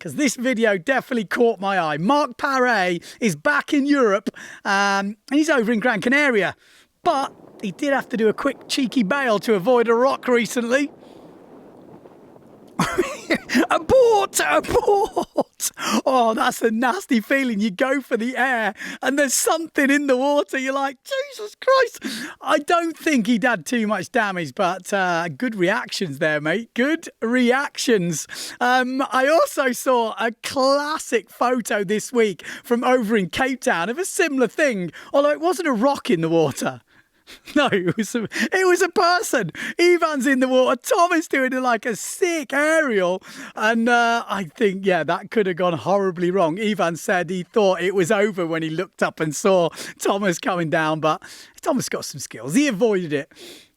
because this video definitely caught my eye. Mark Paré is back in Europe, and he's over in Gran Canaria. But he did have to do a quick cheeky bail to avoid a rock recently. Abort! Oh, that's a nasty feeling. You go for the air and there's something in the water. You're like, Jesus Christ. I don't think he'd had too much damage, but good reactions there, mate. Good reactions. I also saw a classic photo this week from over in Cape Town of a similar thing, although it wasn't a rock in the water. No, it was a person. Ivan's in the water. Tom is doing like a sick aerial. And I think, that could have gone horribly wrong. Ivan said he thought it was over when he looked up and saw Thomas coming down. But Thomas got some skills. He avoided it.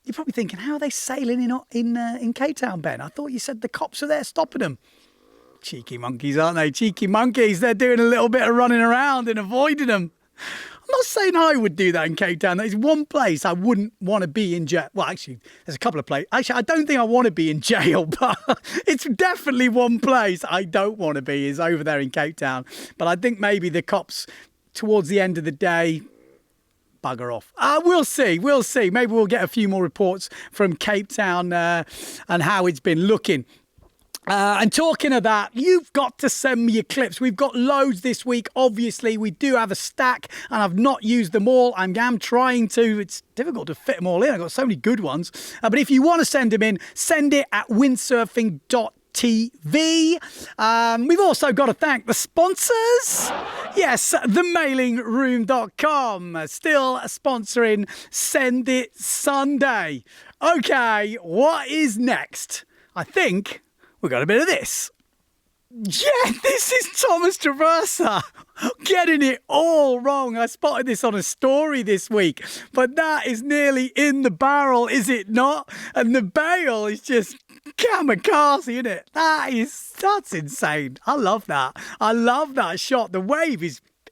You're probably thinking, how are they sailing in Cape Town, Ben? I thought you said the cops are there stopping them. Cheeky monkeys, aren't they? Cheeky monkeys. They're doing a little bit of running around and avoiding them. I'm not saying I would do that in Cape Town. There's one place I wouldn't want to be in jail. Well, actually, there's a couple of places. Actually, I don't think I want to be in jail, but it's definitely one place I don't want to be is over there in Cape Town. But I think maybe the cops, towards the end of the day, bugger off. We'll see. Maybe we'll get a few more reports from Cape Town and how it's been looking. And talking of that, you've got to send me your clips. We've got loads this week. Obviously, we do have a stack and I've not used them all. I am trying to. It's difficult to fit them all in. I've got so many good ones. But if you want to send them in, send it at Windsurfing.TV. We've also got to thank the sponsors. Yes, themailingroom.com. Still sponsoring Send It Sunday. Okay, what is next? I think we got a bit of this. Yeah, this is Thomas Traversa getting it all wrong. I spotted this on a story this week, but that is nearly in the barrel, is it not? And the bail is just kamikaze, isn't it? That's insane. I love that. I love that shot. The wave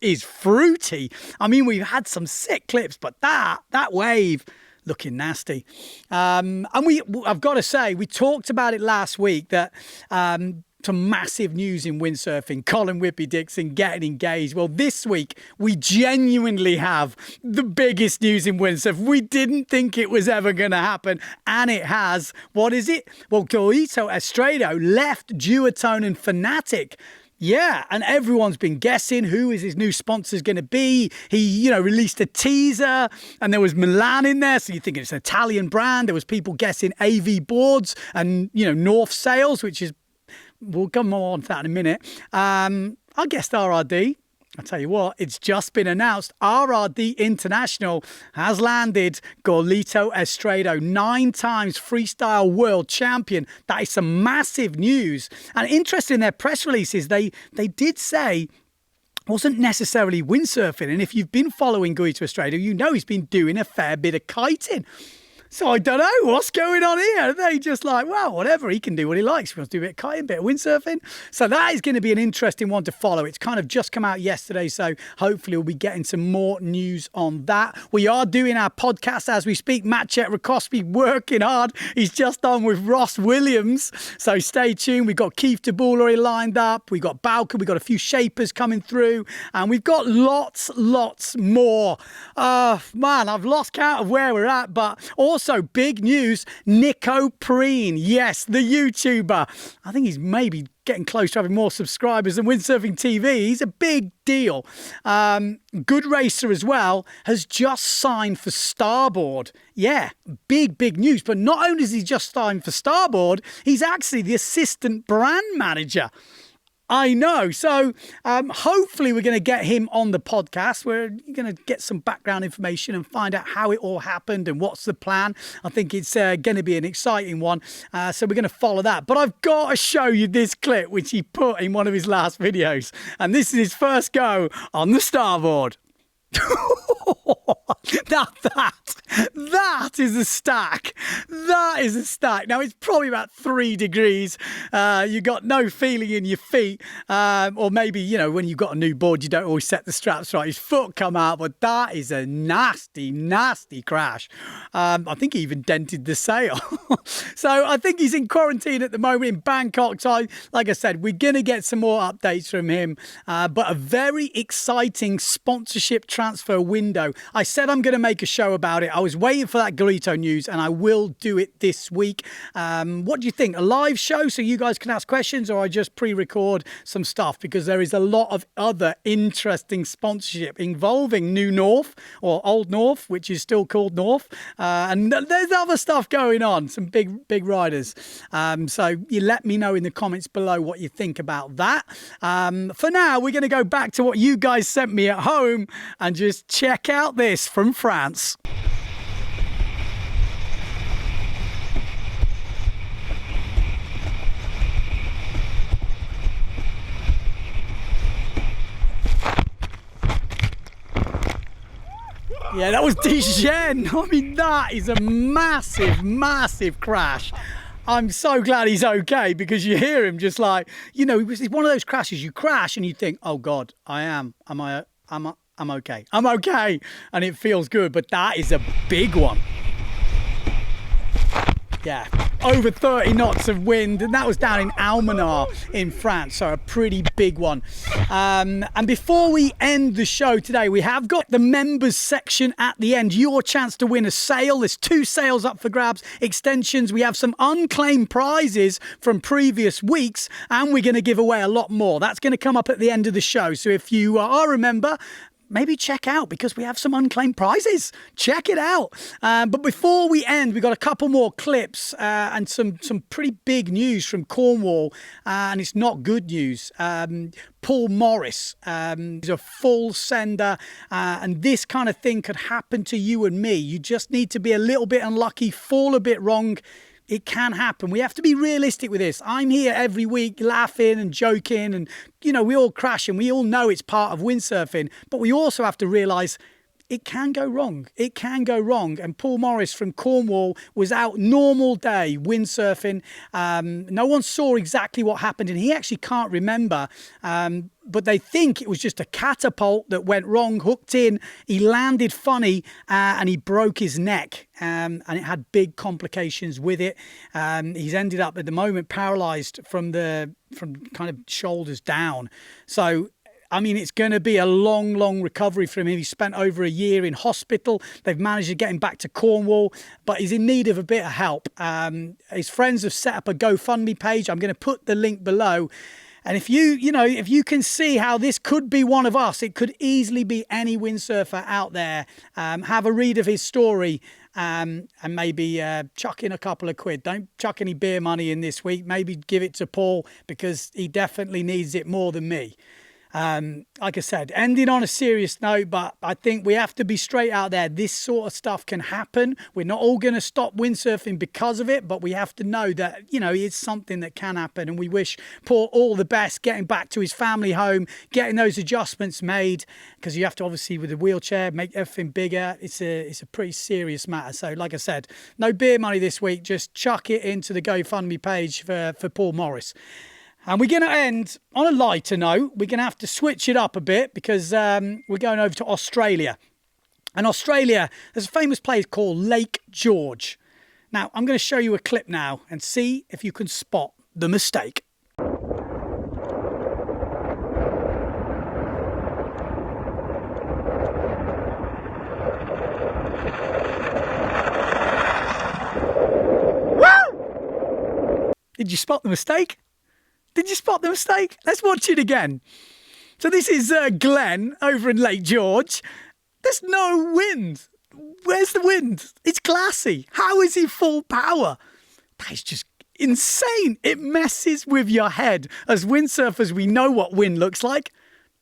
is fruity. I mean, we've had some sick clips, but that wave looking nasty. And I've got to say, we talked about it last week that some massive news in windsurfing, Colin Whippy-Dixon getting engaged. Well, this week, we genuinely have the biggest news in windsurf. We didn't think it was ever going to happen, and it has. What is it? Well, Golito Estrado left Duotone and Fanatic. Yeah, and everyone's been guessing who is his new sponsors going to be. He, released a teaser and there was Milan in there. So you think it's an Italian brand. There was people guessing AV Boards and, North Sails, which is, we'll come more on to that in a minute. I guessed RRD. I'll tell you what, it's just been announced. RRD International has landed Golito Estrado, 9 times freestyle world champion. That is some massive news. And interesting in their press releases, they did say it wasn't necessarily windsurfing. And if you've been following Golito Estrado, you know he's been doing a fair bit of kiting. So I don't know what's going on here. They just like, well, whatever, he can do what he likes. He wants to do a bit of kiting, a bit of windsurfing. So that is going to be an interesting one to follow. It's kind of just come out yesterday, so hopefully we'll be getting some more news on that. We are doing our podcast as we speak. Matchet Rakospi working hard. He's just on with Ross Williams. So stay tuned. We've got Keith DeBoul already lined up. We've got Bowker. We've got a few shapers coming through. And we've got lots more. Man, I've lost count of where we're at, but also big news, Nico Preen. Yes, the YouTuber. I think he's maybe getting close to having more subscribers than Windsurfing.TV. He's a big deal. Good racer as well, has just signed for Starboard. Yeah, big news. But not only is he just signed for Starboard, he's actually the assistant brand manager. I know. So hopefully we're going to get him on the podcast. We're going to get some background information and find out how it all happened and what's the plan. I think it's going to be an exciting one. So we're going to follow that. But I've got to show you this clip, which he put in one of his last videos. And this is his first go on the Starboard. Now That is a stack. That is a stack. Now, it's probably about 3 degrees. You got no feeling in your feet. Or maybe, when you've got a new board, you don't always set the straps right. His foot come out, but that is a nasty, nasty crash. I think he even dented the sail. So I think he's in quarantine at the moment in Bangkok. So, like I said, we're going to get some more updates from him. But a very exciting sponsorship transfer window. I said I'm going to make a show about it. I was waiting for that Garito news, and I will do it this week. What do you think? A live show so you guys can ask questions, or I just pre-record some stuff? Because there is a lot of other interesting sponsorship involving New North, or Old North, which is still called North. And there's other stuff going on, some big riders. So you let me know in the comments below what you think about that. For now, we're going to go back to what you guys sent me at home and just check out this from France. Yeah, that was Dijon. I mean, that is a massive, massive crash. I'm so glad he's okay, because you hear him just like, it's one of those crashes. You crash and you think, oh God, I'm okay. I'm okay. And it feels good, but that is a big one. Yeah, over 30 knots of wind, and that was down in Almenar in France, so a pretty big one. And before we end the show today, we have got the members section at the end. Your chance to win a sail. There's 2 sails up for grabs, extensions. We have some unclaimed prizes from previous weeks, and we're going to give away a lot more. That's going to come up at the end of the show. So if you are a member, maybe check out, because we have some unclaimed prizes. Check it out. But before we end, we've got a couple more clips and some pretty big news from Cornwall, and it's not good news. Paul Morris is a full sender, and this kind of thing could happen to you and me. You just need to be a little bit unlucky, fall a bit wrong. It can happen. We have to be realistic with this. I'm here every week laughing and joking, and, we all crash, and we all know it's part of windsurfing, but we also have to realise it can go wrong. It can go wrong. And Paul Morris from Cornwall was out normal day windsurfing. No one saw exactly what happened, and he actually can't remember. But they think it was just a catapult that went wrong, hooked in. He landed funny, and he broke his neck. And it had big complications with it. He's ended up at the moment paralysed from kind of shoulders down. So, I mean, it's going to be a long, long recovery from him. He spent over a year in hospital. They've managed to get him back to Cornwall, but he's in need of a bit of help. His friends have set up a GoFundMe page. I'm going to put the link below. And if you can see how this could be one of us, it could easily be any windsurfer out there. Have a read of his story, and maybe chuck in a couple of quid. Don't chuck any beer money in this week. Maybe give it to Paul, because he definitely needs it more than me. Like I said, ending on a serious note, but I think we have to be straight out there. This sort of stuff can happen. We're not all going to stop windsurfing because of it, but we have to know that, it's something that can happen. And we wish Paul all the best, getting back to his family home, getting those adjustments made, because you have to, obviously, with the wheelchair, make everything bigger. It's a pretty serious matter. So, like I said, no beer money this week. Just chuck it into the GoFundMe page for Paul Morris. And we're going to end on a lighter note. We're going to have to switch it up a bit, because we're going over to Australia. And Australia, there's a famous place called Lake George. Now, I'm going to show you a clip now and see if you can spot the mistake. Woo! Did you spot the mistake? Did you spot the mistake? Let's watch it again. So this is Glenn over in Lake George. There's no wind. Where's the wind? It's glassy. How is he full power? That is just insane. It messes with your head. As windsurfers, we know what wind looks like.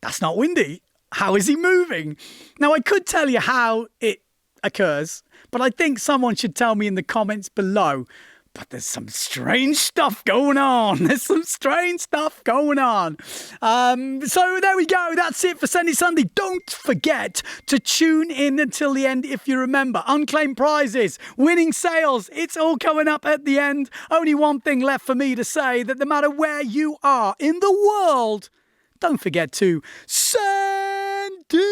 That's not windy. How is he moving? Now, I could tell you how it occurs, but I think someone should tell me in the comments below. But there's some strange stuff going on. There's some strange stuff going on. So there we go. That's it for Send It Sunday. Don't forget to tune in until the end if you remember. Unclaimed prizes, winning sales. It's all coming up at the end. Only one thing left for me to say, that no matter where you are in the world, don't forget to send it.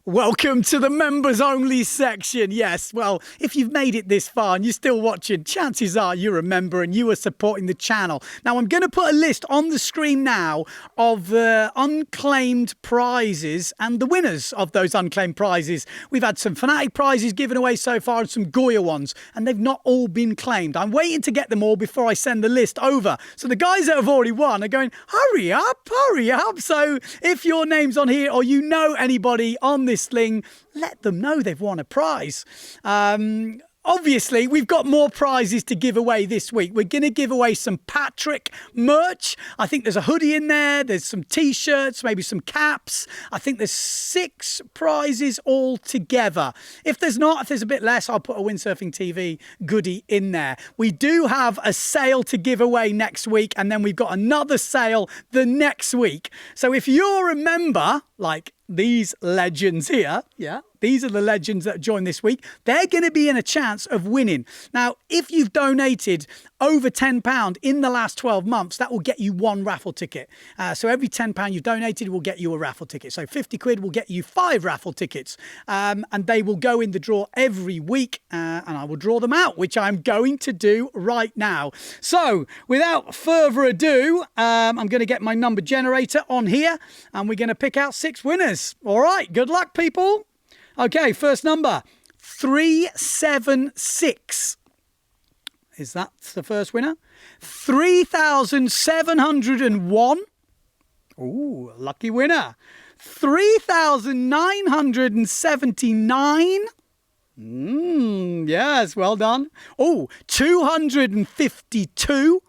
Welcome to the members only section. Yes, well, if you've made it this far and you're still watching, chances are you're a member and you are supporting the channel. Now, I'm going to put a list on the screen now of the unclaimed prizes and the winners of those unclaimed prizes. We've had some Fanatic prizes given away so far and some Goya ones, and they've not all been claimed. I'm waiting to get them all before I send the list over. So the guys that have already won are going, hurry up, hurry up. So if your name's on here or you know anybody on this sling, let them know they've won a prize. Obviously, we've got more prizes to give away this week. We're going to give away some Patrick merch. I think there's a hoodie in there. There's some T-shirts, maybe some caps. I think there's 6 prizes all together. If there's a bit less, I'll put a Windsurfing.TV goodie in there. We do have a sale to give away next week, and then we've got another sale the next week. So if you're a member, like these legends here, yeah, these are the legends that joined this week, they're going to be in a chance of winning. Now, if you've donated over £10 in the last 12 months, that will get you 1 raffle ticket. So every £10 you've donated will get you a raffle ticket. So 50 quid will get you 5 raffle tickets. And they will go in the draw every week. And I will draw them out, which I'm going to do right now. So without further ado, I'm going to get my number generator on here and we're going to pick out 6 winners. All right, good luck, people. Okay, first number, 376. Is that the first winner? 3,701. Ooh, lucky winner. 3,979. Yes, well done. Oh, 252.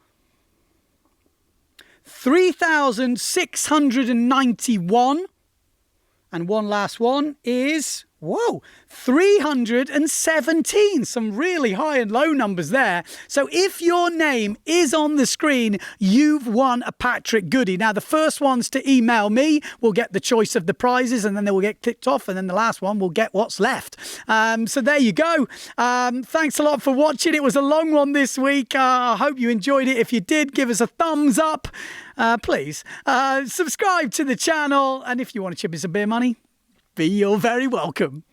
3,691. And one last one is, 317. Some really high and low numbers there. So if your name is on the screen, you've won a Patrick goodie. Now, the first ones to email me will get the choice of the prizes, and then they will get clicked off, and then the last one will get what's left. So there you go. Thanks a lot for watching. It was a long one this week. I hope you enjoyed it. If you did, give us a thumbs up. Please subscribe to the channel, and if you want to chip in some beer money, you're very welcome.